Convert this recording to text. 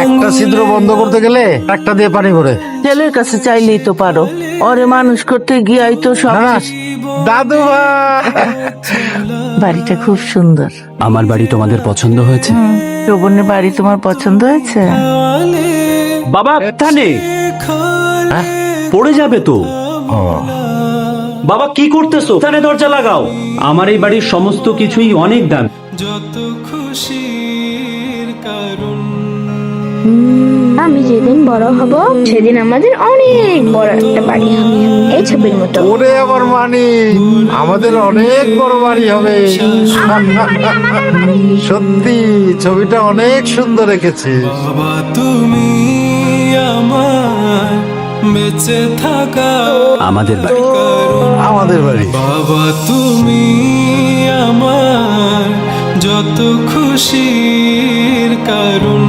একটা ছিদ্র বন্ধ করতে গেলে একটা দিয়ে পানি ভরে। ছেলের কাছে চাইলেই তো পারো, ওরে মানুষ করতে গিয়াই তো সব না, দাদু ভাই। বাড়িটা খুব সুন্দর। আমার বাড়ি তোমাদের পছন্দ হয়েছে? শোভনের বাড়ি তোমার পছন্দ হয়েছে? বাবা থানে পড়ে যাবে তো। বাবা কি করতেছো? থানে দরজা লাগাও। আমার এই বাড়ির সমস্ত কিছুই অনেক দাম। যত খুশির কারণ আমি যেদিন বড় হব সেদিন আমাদের অনেক বড় একটা বাড়ি হবে, এই ছবির মতো। ওরে আমার মানি, আমাদের অনেক বড় বাড়ি হবে। সত্যি ছবিটা অনেক সুন্দর রেখেছে। বাবা তুমি আমার বেঁচে থাকা আমাদের বাড়ি। আমাদের বাড়ি। বাবা তুমি আমার যত খুশির কারণ।